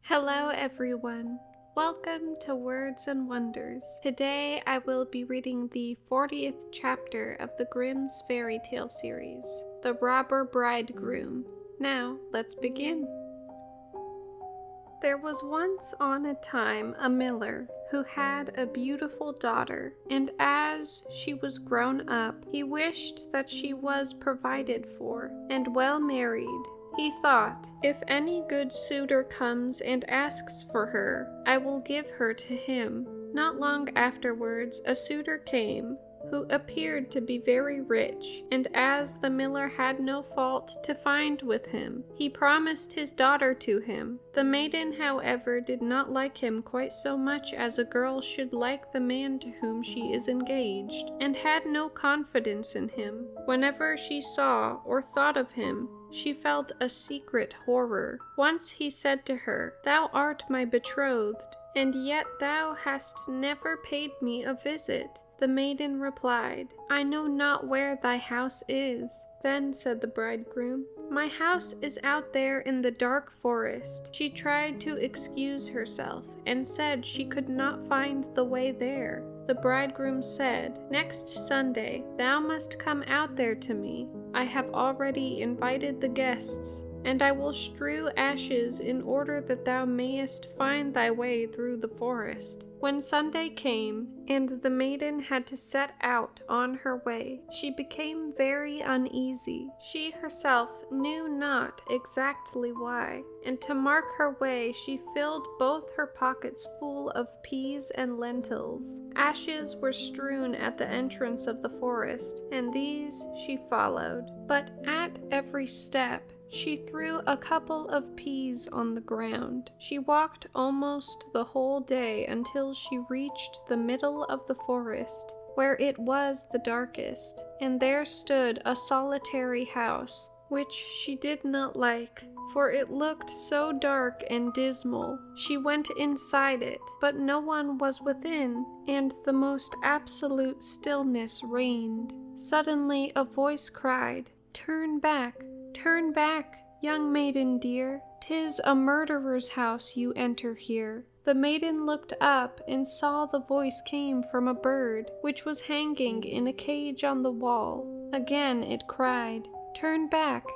Hello everyone. Welcome to Words and Wonders. Today I will be reading the 40th chapter of the Grimm's Fairytale series, The Robber Bridegroom. Now, let's begin. There was once on a time a miller who had a beautiful daughter, and as she was grown up, he wished that she was provided for and well married. He thought, if any good suitor comes and asks for her, I will give her to him. Not long afterwards, a suitor came, who appeared to be very rich, and as the miller had no fault to find with him, he promised his daughter to him. The maiden, however, did not like him quite so much as a girl should like the man to whom she is engaged, and had no confidence in him. Whenever she saw or thought of him, she felt a secret horror. Once he said to her, "Thou art my betrothed, and yet thou hast never paid me a visit." The maiden replied, "I know not where thy house is." Then said the bridegroom, "My house is out there in the dark forest." She tried to excuse herself, and said she could not find the way there. The bridegroom said, "Next Sunday thou must come out there to me. I have already invited the guests, and I will strew ashes in order that thou mayest find thy way through the forest." When Sunday came, and the maiden had to set out on her way, she became very uneasy. She herself knew not exactly why, and to mark her way she filled both her pockets full of peas and lentils. Ashes were strewn at the entrance of the forest, and these she followed. But at every step she threw a couple of peas on the ground. She walked almost the whole day until she reached the middle of the forest, where it was the darkest, and there stood a solitary house, which she did not like, for it looked so dark and dismal. She went inside it, but no one was within, and the most absolute stillness reigned. Suddenly a voice cried, "Turn back! Turn back, young maiden dear, 'tis a murderer's house you enter here." The maiden looked up and saw the voice came from a bird, which was hanging in a cage on the wall. Again it cried, turn back,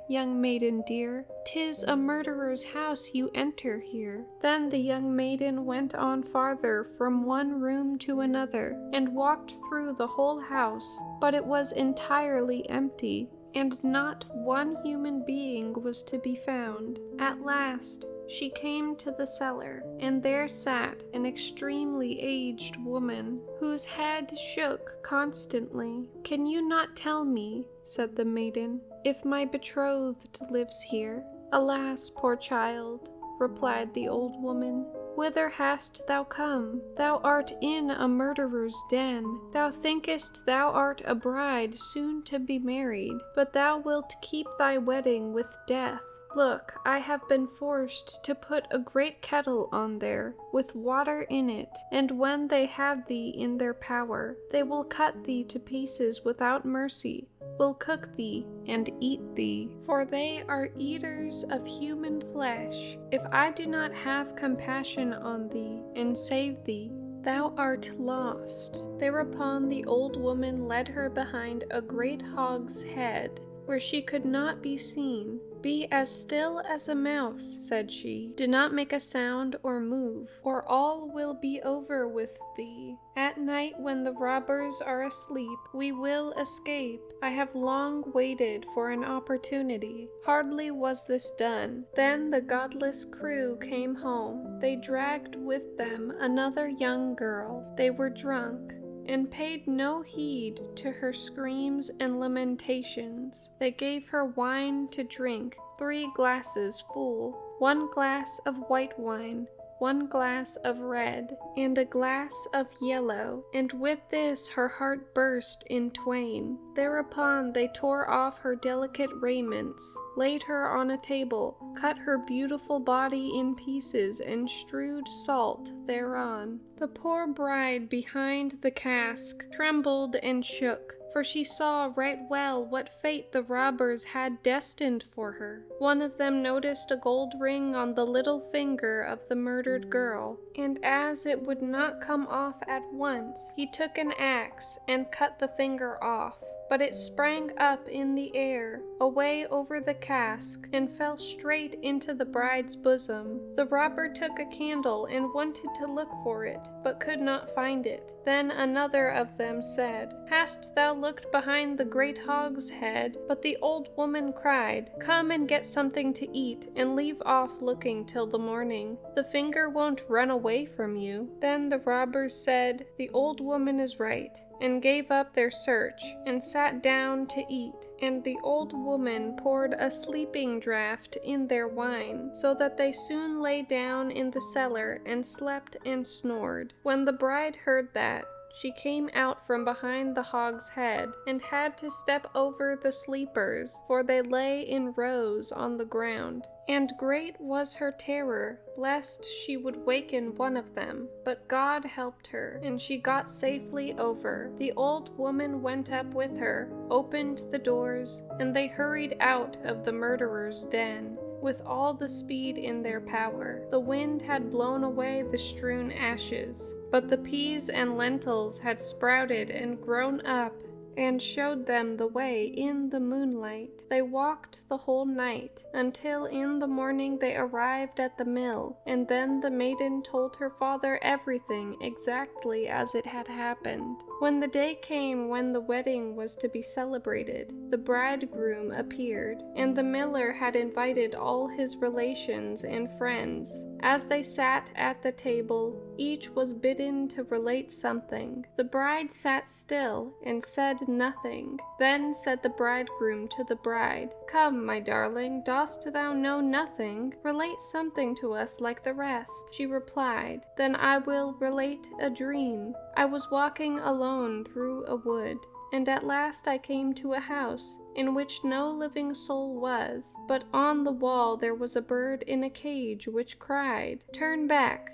young maiden dear, 'tis a murderer's house you enter here." Then the young maiden went on farther from one room to another, and walked through the whole house, but it was entirely empty, and not one human being was to be found. At last she came to the cellar, and there sat an extremely aged woman, whose head shook constantly. "Can you not tell me," said the maiden, "if my betrothed lives here?" "Alas, poor child," replied the old woman, "whither hast thou come? Thou art in a murderer's den. Thou thinkest thou art a bride soon to be married, but thou wilt keep thy wedding with death. Look, I have been forced to put a great kettle on there, with water in it, and when they have thee in their power, they will cut thee to pieces without mercy, will cook thee and eat thee, for they are eaters of human flesh. If I do not have compassion on thee and save thee, thou art lost." Thereupon the old woman led her behind a great hog's head, where she could not be seen. "Be as still as a mouse," said she. "Do not make a sound or move, or all will be over with thee. At night, when the robbers are asleep, we will escape. I have long waited for an opportunity." Hardly was this done, then the godless crew came home. They dragged with them another young girl. They were drunk, and paid no heed to her screams and lamentations. They gave her wine to drink, 3 glasses full, 1 glass of white wine, 1 glass of red, and a glass of yellow, and with this her heart burst in twain. Thereupon they tore off her delicate raiments, laid her on a table, cut her beautiful body in pieces, and strewed salt thereon. The poor bride behind the cask trembled and shook, for she saw right well what fate the robbers had destined for her. One of them noticed a gold ring on the little finger of the murdered girl, and as it would not come off at once, he took an axe and cut the finger off. But it sprang up in the air, away over the cask, and fell straight into the bride's bosom. The robber took a candle and wanted to look for it, but could not find it. Then another of them said, "Hast thou looked behind the great hogshead?" But the old woman cried, "Come and get something to eat, and leave off looking till the morning. The finger won't run away from you." Then the robbers said, "The old woman is right," and gave up their search, and sat down to eat. And the old woman poured a sleeping draught in their wine, so that they soon lay down in the cellar and slept and snored. When the bride heard that, she came out from behind the hogshead, and had to step over the sleepers, for they lay in rows on the ground. And great was her terror, lest she would waken one of them. But God helped her, and she got safely over. The old woman went up with her, opened the doors, and they hurried out of the murderer's den with all the speed in their power. The wind had blown away the strewn ashes, but the peas and lentils had sprouted and grown up and showed them the way in the moonlight. They walked the whole night, until in the morning they arrived at the mill, and then the maiden told her father everything exactly as it had happened. When the day came when the wedding was to be celebrated, the bridegroom appeared, and the miller had invited all his relations and friends. As they sat at the table, each was bidden to relate something. The bride sat still and said nothing. Then said the bridegroom to the bride, "Come, my darling, dost thou know nothing? Relate something to us like the rest." She replied, "Then I will relate a dream. I was walking alone through a wood, and at last I came to a house in which no living soul was, but on the wall there was a bird in a cage which cried, 'Turn back,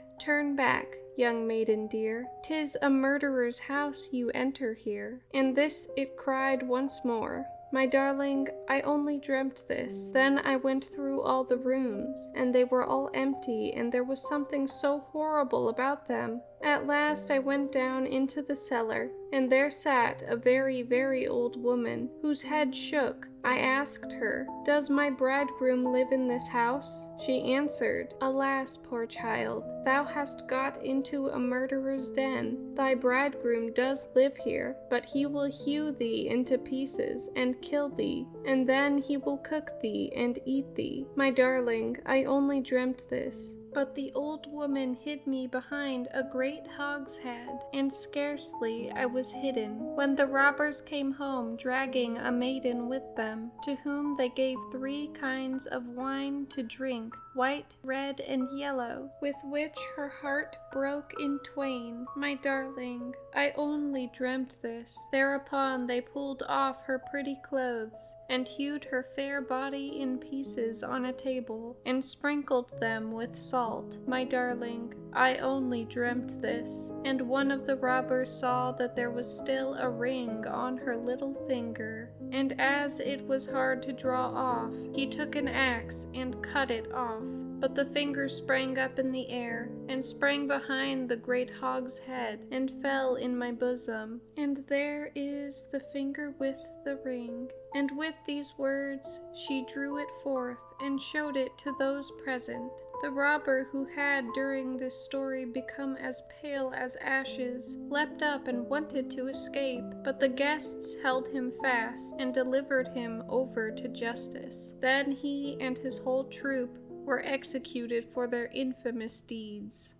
young maiden dear, 'tis a murderer's house you enter here.' And this it cried once more. My darling, I only dreamt this. Then I went through all the rooms, and they were all empty, and there was something so horrible about them. At last I went down into the cellar, and there sat a very, very old woman, whose head shook. I asked her, 'Does my bridegroom live in this house?' She answered, 'Alas, poor child, thou hast got into a murderer's den. Thy bridegroom does live here, but he will hew thee into pieces and kill thee, and then he will cook thee and eat thee. My darling, I only dreamt this.' But the old woman hid me behind a great hogshead, and scarcely I was hidden, when the robbers came home dragging a maiden with them, to whom they gave 3 kinds of wine to drink, white, red, and yellow, with which her heart broke in twain. My darling, I only dreamt this." Thereupon they pulled off her pretty clothes, and hewed her fair body in pieces on a table, and sprinkled them with salt. My darling, I only dreamt this. And one of the robbers saw that there was still a ring on her little finger, and as it was hard to draw off, he took an axe and cut it off. But the finger sprang up in the air, and sprang behind the great hogshead, and fell in my bosom. And there is the finger with the ring. And with these words she drew it forth, and showed it to those present. The robber, who had during this story become as pale as ashes, leapt up and wanted to escape, but the guests held him fast, and delivered him over to justice. Then he and his whole troop were executed for their infamous deeds.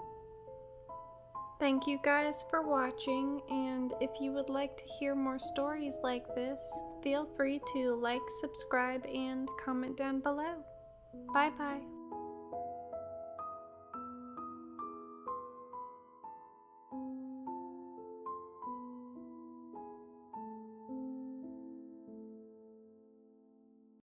Thank you guys for watching, and if you would like to hear more stories like this, feel free to like, subscribe, and comment down below. Bye bye.